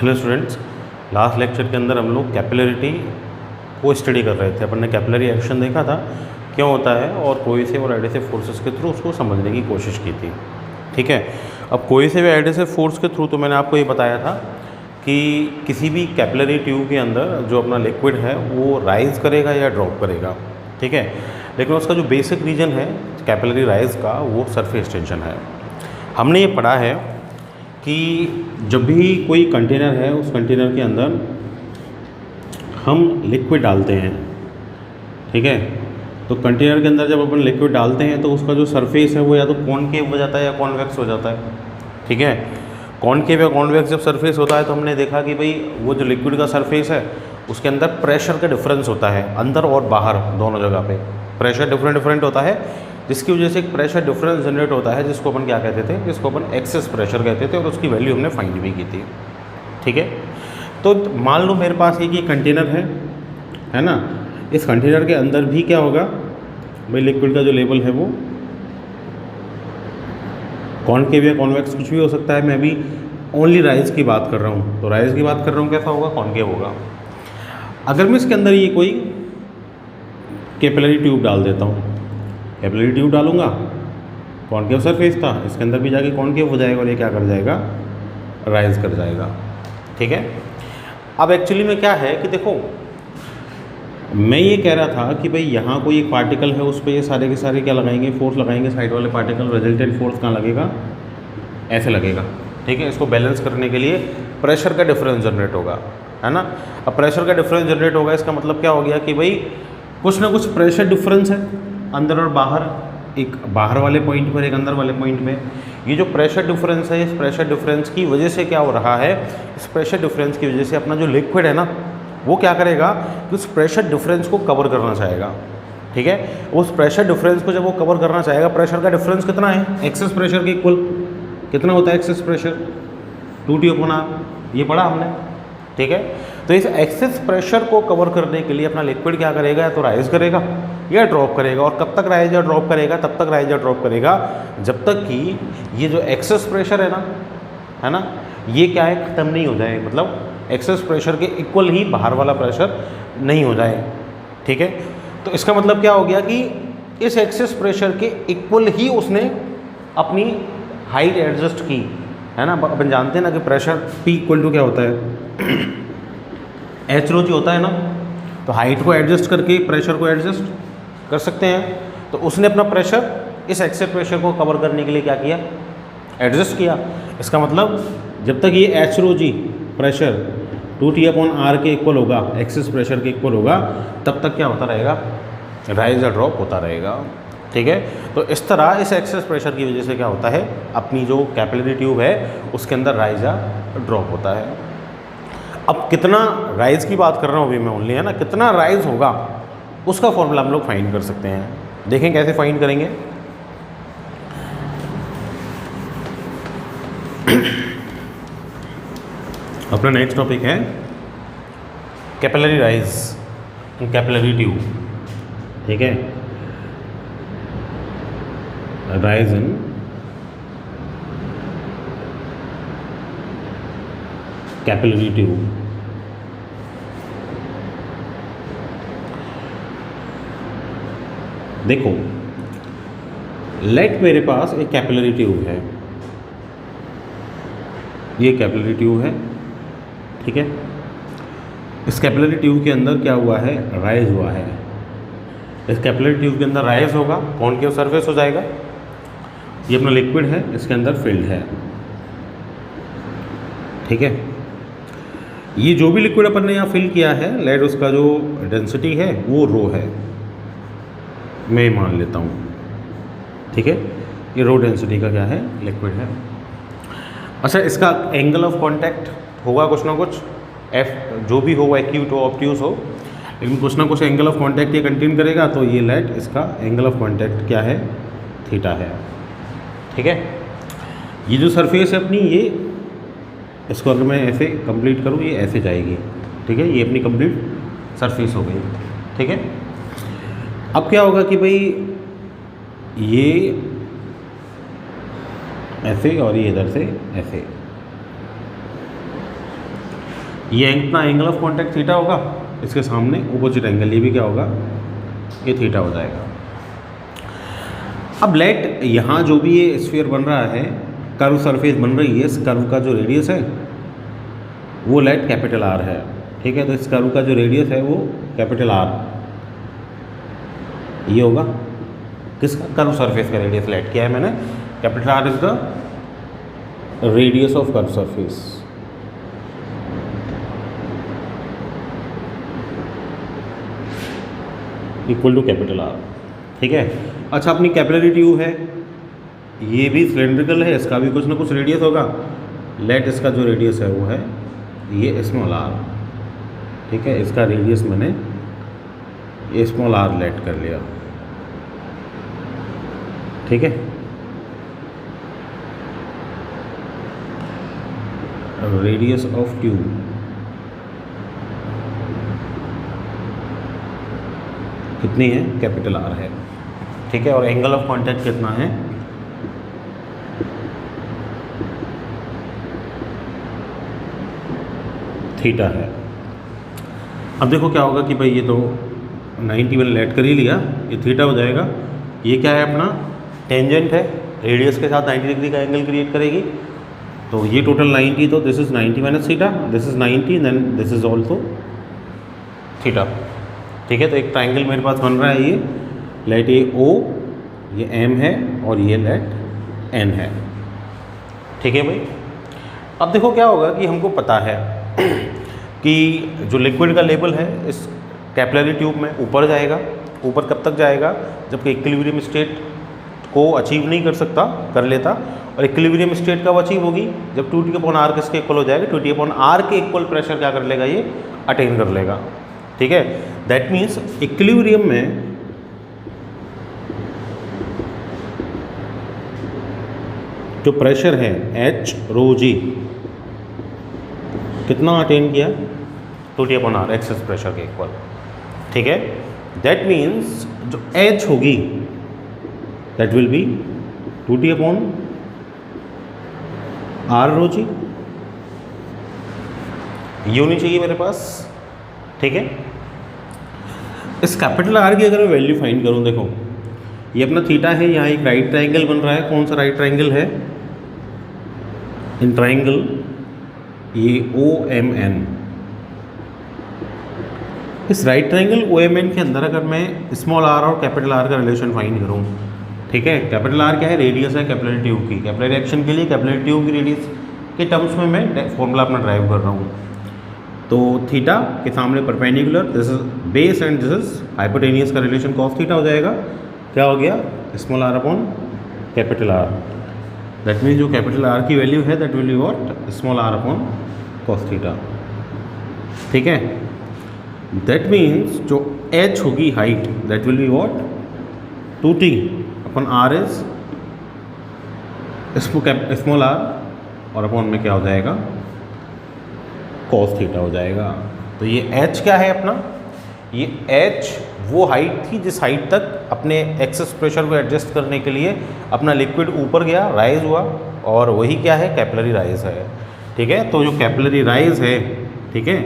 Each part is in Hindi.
हेलो स्टूडेंट्स, लास्ट लेक्चर के अंदर हम लोग कैपिलरिटी को स्टडी कर रहे थे। अपन ने कैपिलरी एक्शन देखा था क्यों होता है और कोहेसिव और एडिसिव फोर्सेस के थ्रू उसको समझने की कोशिश की थी। ठीक है, अब कोहेसिव एडिसिव फोर्स के थ्रू तो मैंने आपको ये बताया था कि किसी भी कैपिलरी ट्यूब के अंदर जो अपना लिक्विड है वो राइज करेगा या ड्रॉप करेगा। ठीक है, लेकिन उसका जो बेसिक रीजन है कैपिलरी राइज का वो सरफेस टेंशन है। हमने ये पढ़ा है कि जब भी कोई कंटेनर है उस कंटेनर के अंदर हम लिक्विड डालते हैं, ठीक है, तो कंटेनर के अंदर जब अपन लिक्विड डालते हैं तो उसका जो सरफेस है वो या तो कॉनकेव हो जाता है या कॉन्वेक्स हो जाता है। ठीक है, कॉनकेव या कॉन्वेक्स जब सरफेस होता है तो हमने देखा कि भाई वो जो लिक्विड का सरफेस है उसके अंदर प्रेशर का डिफरेंस होता है, अंदर और बाहर दोनों जगह पे प्रेशर डिफरेंट होता है, जिसकी वजह से एक प्रेशर डिफरेंस जनरेट होता है जिसको अपन क्या कहते थे, जिसको अपन एक्सेस प्रेशर कहते थे और उसकी वैल्यू हमने फाइंड भी की थी। ठीक है, तो मान लो मेरे पास एक ये कंटेनर है ना, इस कंटेनर के अंदर भी क्या होगा भाई, लिक्विड का जो लेवल है वो कॉनकेव या कॉन्वेक्स कुछ भी हो सकता है। मैं अभी ओनली राइज की बात कर रहा हूँ, तो राइज की बात कर रहा हूँ कैसा होगा, कॉनकेव होगा। अगर मैं इसके अंदर ये कोई कैपिलरी ट्यूब डाल देता हूँ, कैपिलरी ट्यूब डालूंगा, कॉनकेव सरफेस था, इसके अंदर भी जाके कॉनकेव हो जाएगा और ये क्या कर जाएगा, राइज कर जाएगा। ठीक है, अब एक्चुअली में क्या है कि देखो, मैं ये कह रहा था कि भाई यहाँ कोई एक पार्टिकल है, उस पर ये सारे के सारे क्या लगाएंगे, फोर्स लगाएंगे, साइड वाले पार्टिकल, रिजल्टेंट फोर्स कहाँ लगेगा, ऐसे लगेगा। ठीक है, इसको बैलेंस करने के लिए प्रेशर का डिफरेंस जनरेट होगा, है ना। अब प्रेशर का डिफरेंस जनरेट होगा, इसका मतलब क्या हो गया कि भाई कुछ ना कुछ प्रेशर डिफरेंस है अंदर और बाहर, एक बाहर वाले पॉइंट पर एक अंदर वाले पॉइंट में। ये जो प्रेशर डिफरेंस है, इस प्रेशर डिफरेंस की वजह से क्या हो रहा है, इस प्रेशर डिफरेंस की वजह से अपना जो लिक्विड है ना वो क्या करेगा कि उस प्रेशर डिफरेंस को कवर करना चाहेगा। ठीक है, उस प्रेशर डिफरेंस को जब वो कवर करना चाहेगा, प्रेशर का डिफरेंस कितना है, एक्सेस प्रेशर के इक्वल कितना होता है एक्सेस प्रेशर, 2T/R, ये पढ़ा हमने। ठीक है, तो इस एक्सेस प्रेशर को कवर करने के लिए अपना लिक्विड क्या करेगा, या तो राइज करेगा या ड्रॉप करेगा। और कब तक राइज या ड्रॉप करेगा, तब तक राइज या ड्रॉप करेगा जब तक कि ये जो एक्सेस प्रेशर है ना, ये क्या है, ख़त्म नहीं हो जाए, मतलब एक्सेस प्रेशर के इक्वल ही बाहर वाला प्रेशर नहीं हो जाए। ठीक है, तो इसका मतलब क्या हो गया कि इस एक्सेस प्रेशर के इक्वल ही उसने अपनी हाइट एडजस्ट की, है ना। अपन जानते हैं ना कि प्रेशर P = क्या होता है, H/ρ होता है ना, तो हाइट को एडजस्ट करके प्रेशर को एडजस्ट कर सकते हैं। तो उसने अपना प्रेशर इस एक्सेस प्रेशर को कवर करने के लिए क्या किया, एडजस्ट किया। इसका मतलब जब तक ये H/ρ प्रेशर 2T/R के इक्वल होगा, एक्सेस प्रेशर के इक्वल होगा, तब तक क्या होता रहेगा, राइज या ड्रॉप होता रहेगा। ठीक है, तो इस तरह इस एक्सेस प्रेशर की वजह से क्या होता है, अपनी जो कैपिलरी ट्यूब है उसके अंदर राइज या ड्रॉप होता है। अब कितना राइज की बात कर रहा हूँ अभी मैं ओनली, है ना, कितना राइज होगा उसका फॉर्मूला हम लोग फाइंड कर सकते हैं। देखें कैसे फाइंड करेंगे। अपना नेक्स्ट टॉपिक है capillary rise in capillary tube. ठीक है, राइज इन कैपिलरी ट्यूब। देखो, लेट मेरे पास एक कैपिलरी ट्यूब है, ये कैपिलरी ट्यूब है। ठीक है, इस कैपिलरी ट्यूब के अंदर क्या हुआ है, राइज हुआ है। इस कैपिलरी ट्यूब के अंदर राइज होगा, कॉनकेव सरफेस हो जाएगा। ये अपना लिक्विड है, इसके अंदर फिल्ड है। ठीक है, ये जो भी लिक्विड अपन ने यहाँ फिल किया है, लेट उसका जो डेंसिटी है वो ρ है, मैं मान लेता हूँ। ठीक है, ये ρ डेंसिटी का क्या है, लिक्विड है। अच्छा, इसका एंगल ऑफ कांटेक्ट होगा कुछ ना कुछ, F जो भी हो, एक्यूट हो, ऑब्ट्यूज हो, लेकिन कुछ ना कुछ एंगल ऑफ कांटेक्ट ये कंटेन करेगा। तो ये लेट इसका एंगल ऑफ कांटेक्ट क्या है, थीटा है। ठीक है, ये जो सरफेस है अपनी, ये इसको अगर मैं ऐसे कंप्लीट करूँ, ये ऐसे जाएगी। ठीक है, ये अपनी कंप्लीट सरफेस हो गई। ठीक है, अब क्या होगा कि भाई ये ऐसे और ये इधर से ऐसे, ये इतना एंगल ऑफ कॉन्टैक्ट थीटा होगा, इसके सामने ऑपोजिट एंगल, ये भी क्या होगा, ये थीटा हो जाएगा। अब लेट यहाँ जो भी ये स्फीयर बन रहा है, कर्व सरफेस बन रही है, इस कर्व का जो रेडियस है वो लेट कैपिटल आर है, ठीक है। तो इस कर्व का जो रेडियस है वो कैपिटल आर ये होगा, किसका, कर्व सरफेस का रेडियस लेट किया है मैंने, capital R is the radius of curve surface. Equal to capital R, ठीक है। अच्छा, अपनी कैपिलरी ट्यूब है, ये भी सिलेंड्रिकल है, इसका भी कुछ ना कुछ रेडियस होगा। लेट इसका जो रेडियस है वो है ये स्मॉल आर, ठीक है। इसका रेडियस मैंने ये स्मॉल आर लेट कर लिया, ठीक है। रेडियस ऑफ ट्यूब कितनी है, कैपिटल आर है, ठीक है। और एंगल ऑफ कांटेक्ट कितना है, थीटा है। अब देखो क्या होगा कि भाई ये तो 90 मैंने लेट कर ही लिया, ये थीटा हो जाएगा। ये क्या है, अपना टेंजेंट है, रेडियस के साथ 90 डिग्री का एंगल क्रिएट करेगी। तो ये टोटल 90, तो this is 90 minus theta, this is 90, then this is also theta, ठीक है। तो एक ट्राइंगल मेरे पास बन रहा है, ये लेट ए ओ, ये एम है और ये लेट एन है, ठीक है भाई। अब देखो क्या होगा कि हमको पता है कि जो लिक्विड का लेवल है इस कैपिलरी ट्यूब में ऊपर जाएगा। ऊपर कब तक जाएगा, जबकि इक्विलिब्रियम स्टेट को अचीव नहीं कर लेता। और इक्विलिब्रियम स्टेट कब अचीव होगी, जब 2T/r किसके इक्वल हो जाएगा, 2T/r के इक्वल प्रेशर क्या कर लेगा, ये अटेन कर लेगा, ठीक है। दैट मीन्स इक्विलिब्रियम में जो प्रेशर है H ρg कितना अटेन किया, 2T/r एक्सेस प्रेशर के इक्वल, ठीक है। दैट मीन्स जो H होगी that will B 2T/r ρg, ये होनी चाहिए मेरे पास, ठीक है। इस कैपिटल आर की अगर मैं वैल्यू फाइंड करूं, देखो ये अपना थीटा है, यहाँ एक राइट ट्राइंगल बन रहा है। कौन सा राइट ट्राइंगल है, इन ट्राइंगल ये OMN। इस राइट ट्राइंगल OMN के अंदर अगर मैं स्मॉल आर और कैपिटल आर का रिलेशन फाइंड करूं, ठीक है। कैपिटल आर क्या है, रेडियस है कैपिलरी ट्यूब की। कैपिलरी एक्शन के लिए कैपिलरी ट्यूब की रेडियस के टर्म्स में मैं फॉर्मूला अपना ड्राइव कर रहा हूँ। तो थीटा के सामने perpendicular, this is base and this is hypotenuse का रिलेशन कॉस थीटा हो जाएगा। क्या हो गया, small R upon capital R. That means जो कैपिटल आर की वैल्यू है that will be what, small R upon cos theta, ठीक है। दैट मीन्स जो h होगी height that will be what, 2T/r is small R और अपॉन में क्या हो जाएगा, कॉस थीटा हो जाएगा। तो ये h क्या है अपना, ये h वो हाइट थी जिस हाइट तक अपने एक्सेस प्रेशर को एडजस्ट करने के लिए अपना लिक्विड ऊपर गया, राइज हुआ, और वही क्या है, कैपिलरी राइज है, ठीक है। तो जो कैपिलरी राइज है, ठीक है,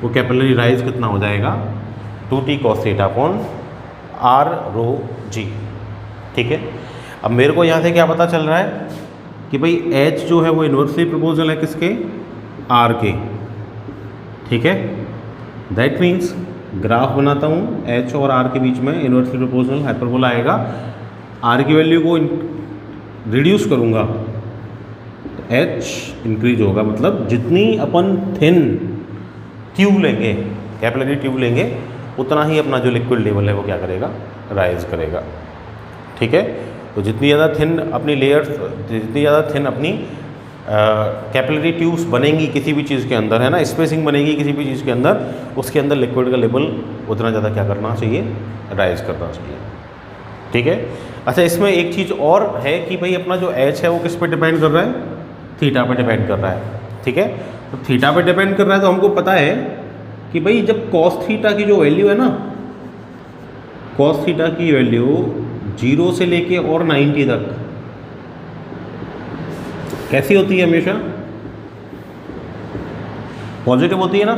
वो कैपिलरी राइज कितना हो जाएगा, 2T cos theta upon r ρg, ठीक है। अब मेरे को यहाँ से क्या पता चल रहा है कि भाई h जो है वो इन्वर्सली प्रोपोर्शनल है किसके, r के, ठीक है। दैट मीन्स ग्राफ बनाता हूँ, h और r के बीच में इन्वर्सली प्रोपोर्शनल हाइपरबोला आएगा। r की वैल्यू को रिड्यूस करूँगा तो h इंक्रीज होगा, मतलब जितनी अपन थिन ट्यूब लेंगे, कैपिलरी ट्यूब लेंगे, उतना ही अपना जो लिक्विड लेवल है वो क्या करेगा, राइज करेगा, ठीक है। तो जितनी ज़्यादा थिन अपनी लेयर्स, जितनी ज़्यादा थिन अपनी कैपिलरी ट्यूब्स बनेंगी किसी भी चीज़ के अंदर, है ना, स्पेसिंग बनेगी किसी भी चीज़ के अंदर, उसके अंदर लिक्विड का लेवल उतना ज़्यादा क्या करना चाहिए, राइज करना चाहिए, ठीक है। अच्छा, इसमें एक चीज़ और है कि भाई अपना जो h है वो किस पे डिपेंड कर रहा है, थीटा पे डिपेंड कर रहा है, ठीक है। तो थीटा पे डिपेंड कर रहा है, तो हमको पता है कि भाई जब कॉस थीटा की जो वैल्यू है ना, कॉस थीटा की वैल्यू 0 से लेके और 90 तक कैसी होती है, हमेशा पॉजिटिव होती है ना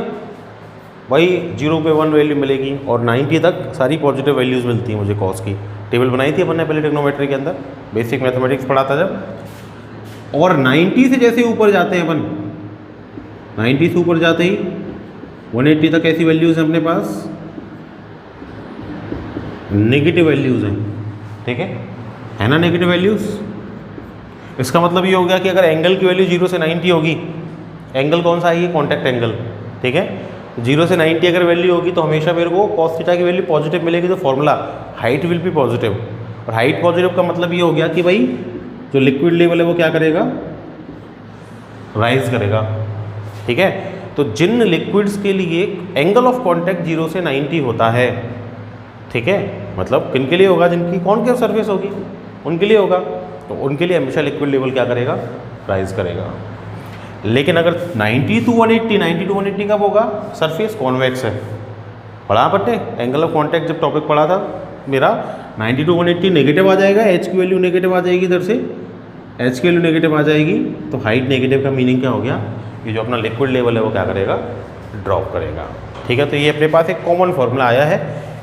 भाई, 0 पे 1 वैल्यू मिलेगी और 90 तक सारी पॉजिटिव वैल्यूज़ मिलती हैं मुझे कॉस की। टेबल बनाई थी अपन ने पहले ट्रिग्नोमेट्री के अंदर, बेसिक मैथमेटिक्स पढ़ा था जब। और 90 से जैसे ऊपर जाते हैं अपन, 90 से ऊपर जाते ही 180 तक ऐसी वैल्यूज़ हैं अपने पास, नेगेटिव वैल्यूज़ हैं, ठीक है ना, नेगेटिव वैल्यूज़। इसका मतलब ये हो गया कि अगर एंगल की वैल्यू 0 से 90 होगी, एंगल कौन सा आएगी, कॉन्टैक्ट एंगल, ठीक है। 0 से 90 अगर वैल्यू होगी तो हमेशा मेरे को कॉस थीटा की वैल्यू पॉजिटिव मिलेगी, तो formula height will be positive. और हाइट पॉजिटिव का मतलब ये हो गया कि भाई जो लिक्विड लेवल है वो क्या करेगा, राइज करेगा, ठीक है। तो जिन लिक्विड्स के लिए एंगल ऑफ कॉन्टैक्ट 0 से 90 होता है, ठीक है, मतलब किन के लिए होगा, जिनकी कॉनकेव सरफेस होगी उनके लिए होगा, तो उनके लिए हमेशा लिक्विड लेवल क्या करेगा, राइज करेगा। लेकिन अगर 90 to 180 कब होगा, सरफेस कॉन्वेक्स है, पढ़ा आपने एंगल ऑफ कॉन्टैक्ट जब टॉपिक पढ़ा था मेरा, 90 to 180 नेगेटिव आ जाएगा, एच की वैल्यू नेगेटिव आ जाएगी, इधर से एच की वैल्यू नेगेटिव आ जाएगी, तो हाइट नेगेटिव का मीनिंग क्या हो गया, ये जो अपना लिक्विड लेवल है वो क्या करेगा, ड्रॉप करेगा, ठीक है। तो ये अपने पास एक कॉमन फार्मूला आया है,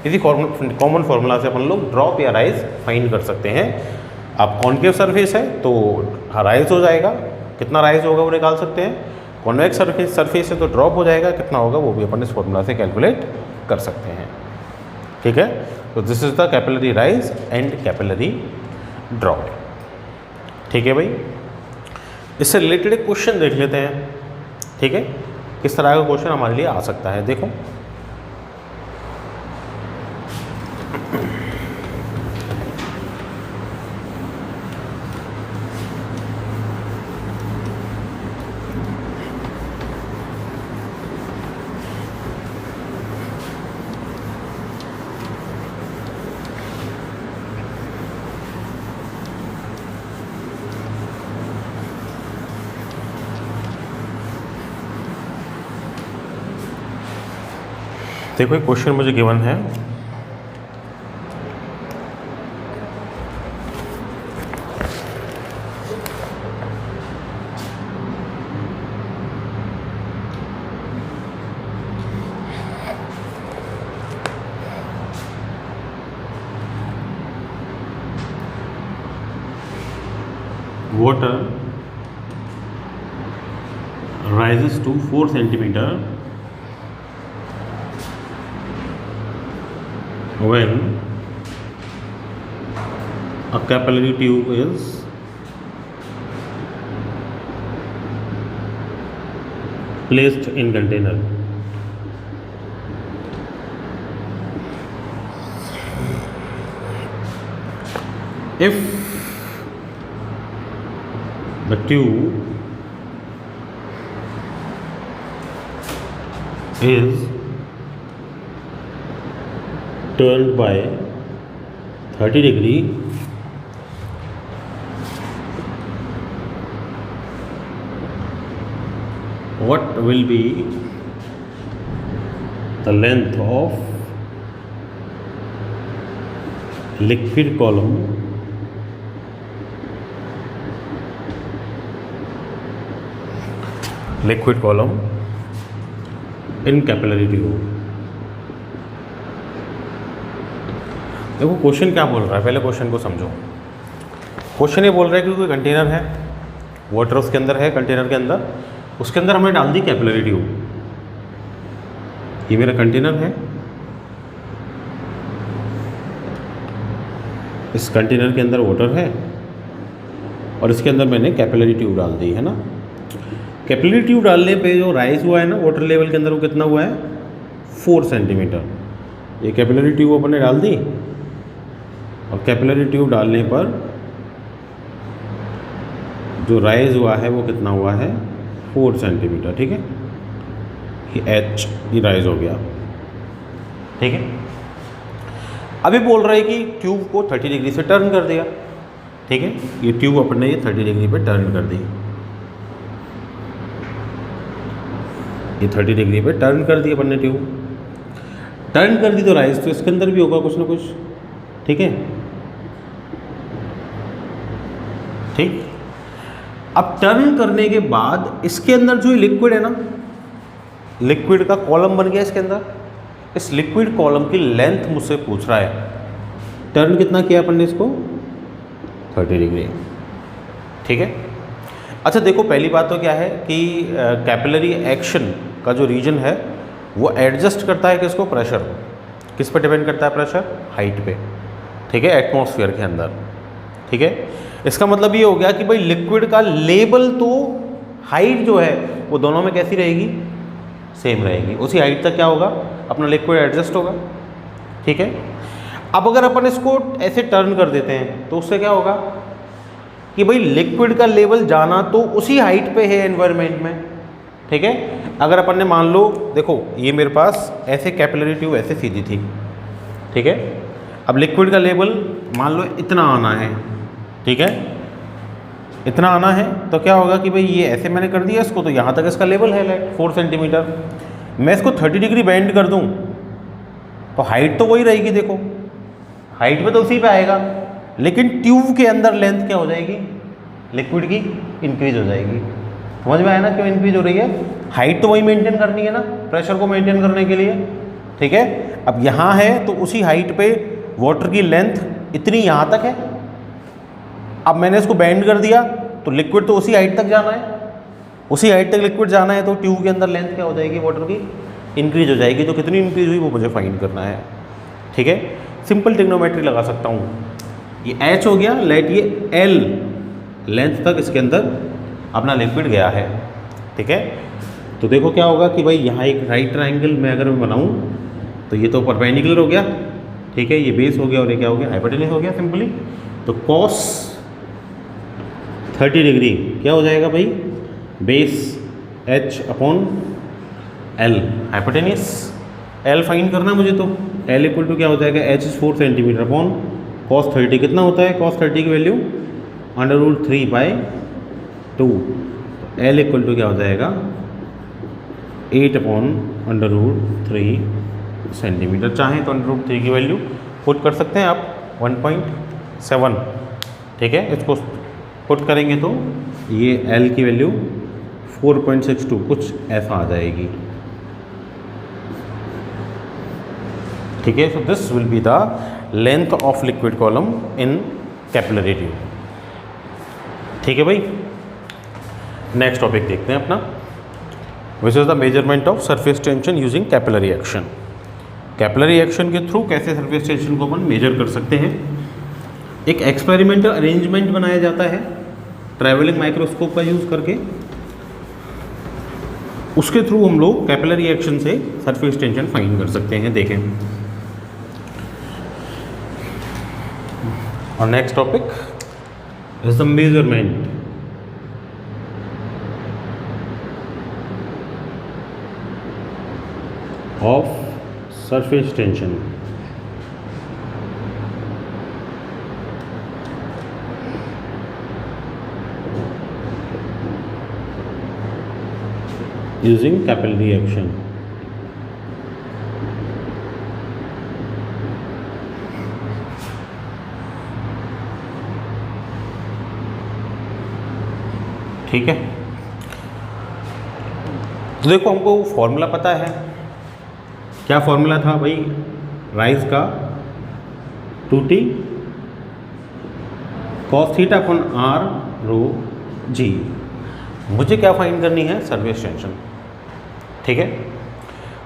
इसी कॉमन फार्मूला से अपन लोग ड्रॉप या राइज फाइंड कर सकते हैं। अब कॉन्केव सरफेस है तो राइज हो जाएगा, कितना राइज होगा वो निकाल सकते हैं, कॉन्वेक्स सरफेस है तो ड्रॉप हो जाएगा, कितना होगा वो भी अपन इस फॉर्मूला से कैलकुलेट कर सकते हैं, ठीक है। तो this is the capillary rise and capillary drop, ठीक है भाई। इससे रिलेटेड एक क्वेश्चन देख लेते हैं, ठीक है, किस तरह का क्वेश्चन हमारे लिए आ सकता है। देखो देखो एक क्वेश्चन मुझे गिवन है, water rises to 4 centimeter when a capillary tube is placed in container. If the tube is turned by 30 degree, what will be the length of liquid column in capillary tube? देखो क्वेश्चन क्या बोल रहा है, पहले क्वेश्चन को समझो। क्वेश्चन ये बोल रहा है कि कोई कंटेनर है, वाटर उसके अंदर है, कंटेनर के अंदर, उसके अंदर हमने डाल दी कैपिलरी ट्यूब। ये मेरा कंटेनर है, इस कंटेनर के अंदर वाटर है और इसके अंदर मैंने कैपिलरी ट्यूब डाल दी है ना। कैपिलरी ट्यूब डालने पे जो राइज हुआ है ना वाटर लेवल के अंदर, वो कितना हुआ है, 4 सेंटीमीटर। ये कैपिलरी ट्यूब अपन ने डाल दी और कैपिलरी ट्यूब डालने पर जो राइज हुआ है वो कितना हुआ है, 4 सेंटीमीटर, ठीक है। ये एच ये राइज हो गया, ठीक है। अभी बोल रहा है कि ट्यूब को 30 डिग्री से टर्न कर दिया, ठीक है। ये ट्यूब अपन ने ये 30 डिग्री पे टर्न कर दी, ये 30 डिग्री पे टर्न कर दी अपन ने, ट्यूब टर्न कर दी तो राइज तो इसके अंदर भी होगा कुछ ना कुछ, ठीक है, ठीक। अब टर्न करने के बाद इसके अंदर जो लिक्विड है ना, लिक्विड का कॉलम बन गया इसके अंदर। इस लिक्विड कॉलम की लेंथ मुझसे पूछ रहा है, टर्न कितना किया अपन ने इसको, 30 डिग्री। ठीक है। अच्छा देखो, पहली बात तो क्या है कि कैपिलरी एक्शन का जो रीजन है वो एडजस्ट करता है किसको, प्रेशर को। किस पे डिपेंड करता है प्रेशर, हाइट पे। ठीक है, एटमॉस्फेयर के अंदर। ठीक है, इसका मतलब ये हो गया कि भाई लिक्विड का लेवल तो हाइट जो है वो दोनों में कैसी रहेगी, सेम रहेगी। उसी हाइट तक क्या होगा, अपना लिक्विड एडजस्ट होगा। ठीक है। अब अगर अपन इसको ऐसे टर्न कर देते हैं तो उससे क्या होगा कि भाई लिक्विड का लेवल जाना तो उसी हाइट पे है एनवायरनमेंट में। ठीक है। अगर अपन ने मान लो, देखो ये मेरे पास ऐसे कैपिलरी ट्यूब ऐसे सीधी थी। ठीक है। अब लिक्विड का लेवल मान लो इतना आना है। ठीक है, इतना आना है तो क्या होगा कि भाई ये ऐसे मैंने कर दिया इसको, तो यहाँ तक इसका लेवल है 4 सेंटीमीटर। मैं इसको 30 डिग्री बेंड कर दूँ तो हाइट तो वही रहेगी। देखो हाइट पे तो उसी पे आएगा, लेकिन ट्यूब के अंदर लेंथ क्या हो जाएगी, लिक्विड की इंक्रीज हो जाएगी। समझ में आया ना क्यों इंक्रीज हो रही है, हाइट तो वही मेंटेन करनी है ना, प्रेशर को मेंटेन करने के लिए। ठीक है। अब यहाँ है तो उसी हाइट पे वाटर की लेंथ इतनी यहाँ तक है। अब मैंने इसको बेंड कर दिया तो लिक्विड तो उसी हाइट तक जाना है, उसी हाइट तक लिक्विड जाना है, तो ट्यूब के अंदर लेंथ क्या हो जाएगी, वाटर की इंक्रीज हो जाएगी। तो कितनी इंक्रीज हुई वो मुझे फाइंड करना है। ठीक है, सिंपल ट्रिग्नोमेट्री लगा सकता हूँ। ये H हो गया, लेट ये L लेंथ तक इसके अंदर अपना लिक्विड गया है। ठीक है। तो देखो क्या होगा कि भाई यहाँ एक राइट ट्रायंगल में अगर मैं बनाऊँ तो ये तो परपेंडिकुलर हो गया। ठीक है, ये बेस हो गया और ये क्या हो गया, हाइपोटेन्यूज हो गया सिंपली। तो cos 30 डिग्री क्या हो जाएगा भाई, base H upon L, hypotenuse L find करना मुझे, तो L इक्वल टू क्या हो जाएगा, H is 4 centimetre upon cos 30 कितना होता है, cos 30 की वैल्यू √3/2। L इक्वल टू क्या हो जाएगा 8 अपॉन √3 सेंटीमीटर। चाहें तो √3 की वैल्यू पुट कर सकते हैं आप 1.7। ठीक है, इसको पुट करेंगे तो ये L की वैल्यू 4.62 कुछ ऐसा आ जाएगी। ठीक है, so this will be the length of liquid column in capillary tube. ठीक है भाई, नेक्स्ट टॉपिक देखते हैं अपना, which is the measurement of surface tension using capillary action. Capillary action के थ्रू कैसे सरफेस टेंशन को अपन मेजर कर सकते हैं। एक एक्सपेरिमेंटल अरेंजमेंट बनाया जाता है ट्रैवलिंग माइक्रोस्कोप का यूज़ करके, उसके थ्रू हम लोग कैपिलरी एक्शन से सरफेस टेंशन फाइंड कर सकते हैं। देखें, और next topic is the measurement of surface tension using capillary action। ठीक है, तो देखो हमको फॉर्मूला पता है। क्या फॉर्मूला था भाई, राइज का 2t cos theta upon r/g। मुझे क्या फाइंड करनी है, सरफेस टेंशन। ठीक है,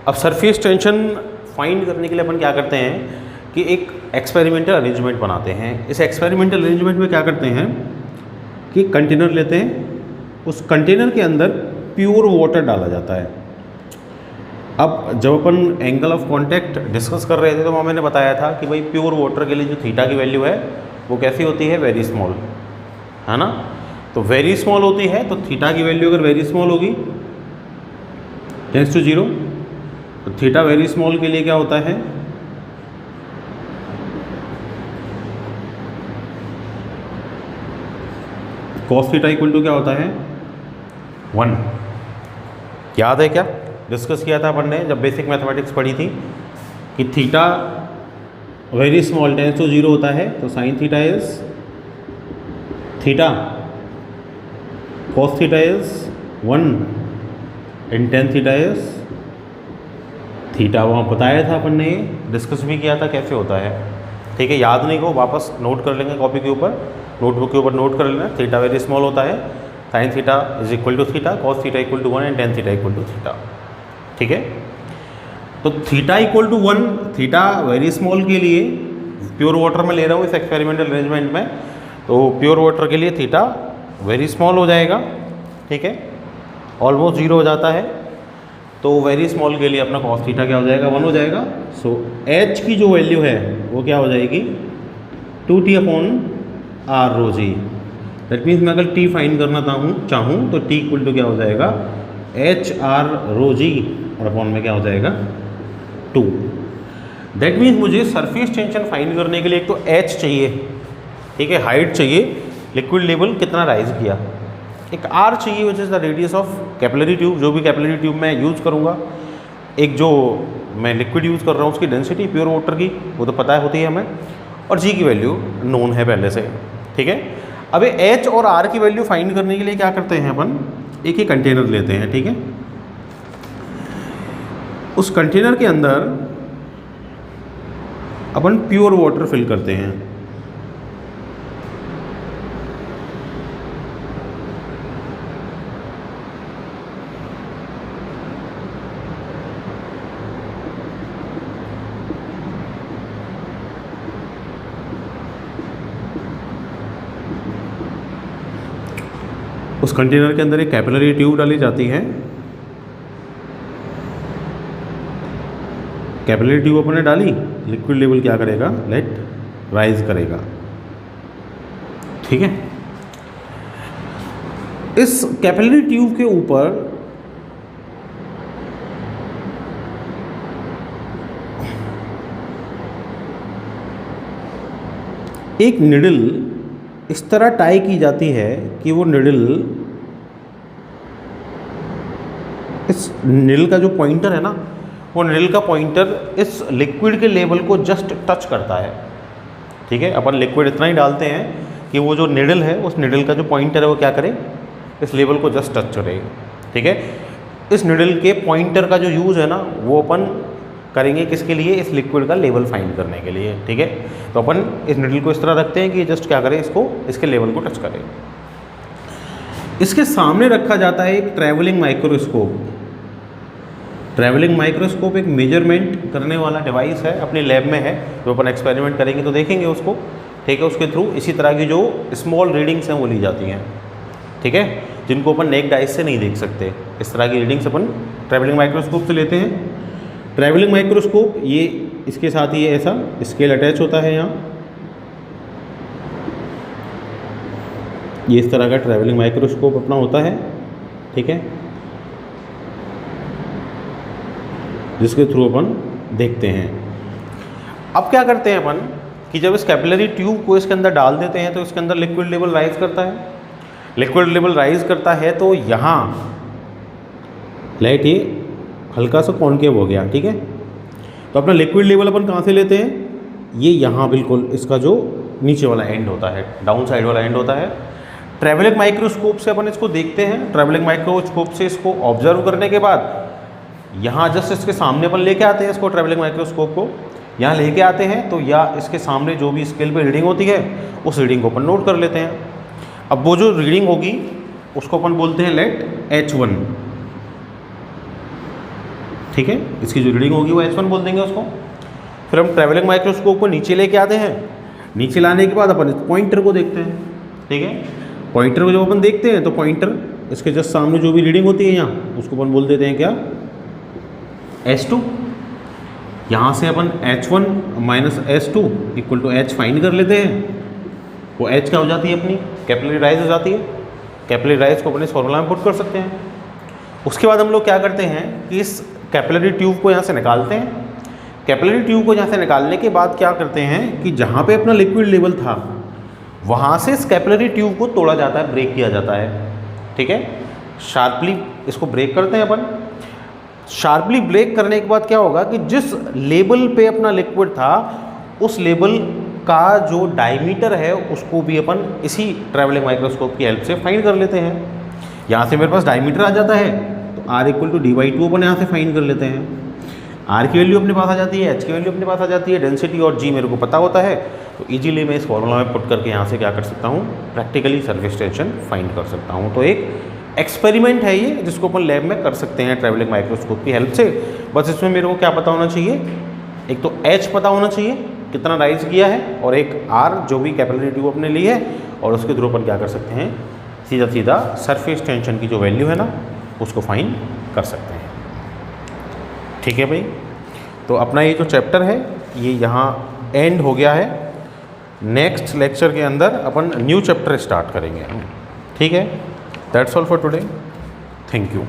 अब सरफेस टेंशन फाइंड करने के लिए अपन क्या करते हैं कि एक एक्सपेरिमेंटल अरेंजमेंट बनाते हैं। इस एक्सपेरिमेंटल अरेंजमेंट में क्या करते हैं कि कंटेनर लेते हैं, उस कंटेनर के अंदर प्योर वाटर डाला जाता है। अब जब अपन एंगल ऑफ कांटेक्ट डिस्कस कर रहे थे तो वहाँ मैंने बताया था कि भाई प्योर वाटर के लिए जो थीटा की वैल्यू है वो कैसी होती है, वेरी स्मॉल, है ना। तो वेरी स्मॉल होती है, तो थीटा की वैल्यू अगर वेरी स्मॉल होगी टेंस टू 0, तो थीटा वेरी स्मॉल के लिए क्या होता है, cos थीटा इक्वल टू क्या होता है 1। याद है क्या, डिस्कस किया था अपन ने जब बेसिक मैथमेटिक्स पढ़ी थी कि theta very small tends to 0 होता है, तो sine theta is theta, cos theta is 1 and tan theta is theta वहाँ बताया था अपन ने, डिस्कस भी किया था कैसे होता है, ठीक है। याद नहीं को वापस नोट कर लेंगे कॉपी के ऊपर, नोटबुक के ऊपर नोट कर लेना। थीटा वेरी स्मॉल होता है, sine theta is equal to theta, cos theta equal to 1 and tan theta equal to theta, ठीक है। तो theta equal to 1, theta very small के लिए प्योर वाटर में ले रहा हूँ इस एक्सपेरिमेंटल अरेंजमेंट में, तो प्योर वाटर के लिए थीटा वेरी स्मॉल हो जाएगा, ठीक है, ऑलमोस्ट 0 हो जाता है। तो वेरी स्मॉल के लिए अपना कॉस थीटा क्या हो जाएगा, 1 हो जाएगा। सो एच की जो वैल्यू है वो क्या हो जाएगी, 2t upon R rho g. That means मैं अगर t फाइंड करना चाहूँ तो t इक्वल टू क्या हो जाएगा, एच आर रो जी और अपॉन में क्या हो जाएगा 2। दैट मीन्स मुझे सरफेस टेंशन फाइंड करने के लिए एक तो h चाहिए, ठीक है, हाइट चाहिए, लिक्विड लेवल कितना राइज किया, एक r चाहिए which is the radius of capillary tube, जो भी कैपिलरी ट्यूब मैं यूज़ करूँगा, एक जो मैं लिक्विड यूज़ कर रहा हूँ उसकी डेंसिटी प्योर वाटर की वो तो पता होती है हमें, और g की वैल्यू नोन है पहले से, ठीक है। अब h और r की वैल्यू फाइंड करने के लिए क्या करते हैं अपन, एक ही कंटेनर लेते हैं, ठीक है। उस कंटेनर के अंदर अपन प्योर वाटर फिल करते हैं, उस कंटेनर के अंदर एक कैपिलरी ट्यूब डाली जाती है, कैपिलरी ट्यूब अपन ने डाली, लिक्विड लेवल क्या करेगा, लेट राइज करेगा, ठीक है। इस कैपिलरी ट्यूब के ऊपर एक निडल इस तरह टाई की जाती है कि वो निडल, इस निडल का जो पॉइंटर है ना, वो निडल का पॉइंटर इस लिक्विड के लेवल को जस्ट टच करता है, ठीक है। अपन लिक्विड इतना ही डालते हैं कि वो जो निडल है, उस निडल का जो पॉइंटर है वो क्या करे, इस लेवल को जस्ट टच करे, ठीक है। इस निडल के पॉइंटर का जो यूज़ है ना वो अपन करेंगे किसके लिए, इस लिक्विड का लेवल फाइंड करने के लिए, ठीक है। तो अपन इस निडल को इस तरह रखते हैं कि जस्ट क्या करे, इसको, इसके लेवल को टच करे। इसके सामने रखा जाता है एक ट्रैवलिंग माइक्रोस्कोप। ट्रैवलिंग माइक्रोस्कोप एक मेजरमेंट करने वाला डिवाइस है, अपनी लैब में है, जो अपन एक्सपेरिमेंट करेंगे तो देखेंगे उसको, ठीक है। उसके थ्रू इसी तरह की जो स्मॉल रीडिंग्स हैं वो ली जाती हैं, ठीक है, जिनको अपन नेक्ड आइज से नहीं देख सकते। इस तरह की रीडिंग्स अपन ट्रैवलिंग माइक्रोस्कोप से लेते हैं। ट्रैवलिंग माइक्रोस्कोप ये इसके साथ ही ऐसा स्केल अटैच होता है, यहाँ ये इस तरह का ट्रैवलिंग माइक्रोस्कोप अपना होता है, ठीक है, जिसके थ्रू अपन देखते हैं। अब क्या करते हैं अपन कि जब इस कैपिलरी ट्यूब को इसके अंदर डाल देते हैं तो इसके अंदर लिक्विड लेवल राइज करता है। लिक्विड लेवल राइज करता है तो यहाँ लाइट ये हल्का सा कॉन्केव हो गया, ठीक है। तो अपना लिक्विड लेवल अपन कहाँ से लेते हैं, ये यहाँ बिल्कुल इसका जो नीचे वाला एंड होता है, डाउन साइड वाला एंड होता है। ट्रैवलिंग माइक्रोस्कोप से अपन इसको देखते हैं। ट्रैवलिंग माइक्रोस्कोप से इसको ऑब्जर्व करने के बाद यहाँ जस्ट इसके सामने अपन लेके आते हैं इसको, ट्रैवलिंग माइक्रोस्कोप को यहाँ लेके आते हैं, तो या इसके सामने जो भी स्केल पे रीडिंग होती है उस रीडिंग को अपन नोट कर लेते हैं। अब वो जो रीडिंग होगी उसको अपन बोलते हैं लेट H1, ठीक है, इसकी जो रीडिंग होगी वो H1 बोल देंगे उसको। फिर हम ट्रैवलिंग माइक्रोस्कोप को नीचे लेके आते हैं। नीचे लाने के बाद अपन पॉइंटर को देखते हैं, ठीक है। पॉइंटर को जब अपन देखते हैं तो पॉइंटर इसके जस्ट सामने जो भी रीडिंग होती है यहाँ, उसको अपन बोल देते हैं क्या, H2। यहाँ से अपन H1 minus H2 equal to H find कर लेते हैं। वो H क्या हो जाती है, अपनी कैपिलरी राइज हो जाती है। कैपिलरी राइज को अपने इस फॉर्मूला में पुट कर सकते हैं। उसके बाद हम लोग क्या करते हैं कि इस कैपिलरी ट्यूब को यहाँ से निकालते हैं। कैपिलरी ट्यूब को यहाँ से निकालने के बाद क्या करते हैं कि जहाँ पे अपना लिक्विड लेवल था वहाँ से इस कैपिलरी ट्यूब को तोड़ा जाता है, ब्रेक किया जाता है, ठीक है। शार्पली इसको ब्रेक करते हैं अपन। शार्पली ब्रेक करने के बाद क्या होगा कि जिस लेवल पे अपना लिक्विड था उस लेवल का जो डायमीटर है उसको भी अपन इसी ट्रैवलिंग माइक्रोस्कोप की हेल्प से फाइंड कर लेते हैं। यहाँ से मेरे पास डायमीटर आ जाता है तो R इक्वल टू D/2 अपन यहाँ से फाइंड कर लेते हैं। आर की वैल्यू अपने पास आ जाती है, एच की वैल्यू अपने पास आ जाती है, डेंसिटी और जी मेरे को पता होता है, तो इजीली मैं इस फॉर्मूला में पुट करके यहाँ से क्या कर सकता हूँ, प्रैक्टिकली सरफेस टेंशन फाइंड कर सकता हूँ। तो एक एक्सपेरिमेंट है ये, जिसको अपन लैब में कर सकते हैं ट्रैवलिंग माइक्रोस्कोप की हेल्प से। बस इसमें मेरे को क्या पता होना चाहिए, एक तो एच पता होना चाहिए कितना राइज किया है, और एक आर जो भी कैपिलरी ट्यूब अपने ली है, और उसके थ्रू अपन क्या कर सकते हैं, सीधा सीधा सरफेस टेंशन की जो वैल्यू है ना उसको फाइंड कर सकते हैं। ठीक है भाई, तो अपना ये जो चैप्टर है ये यहाँ एंड हो गया है। नेक्स्ट लेक्चर के अंदर अपन न्यू चैप्टर स्टार्ट करेंगे। ठीक है, that's all for today, thank you.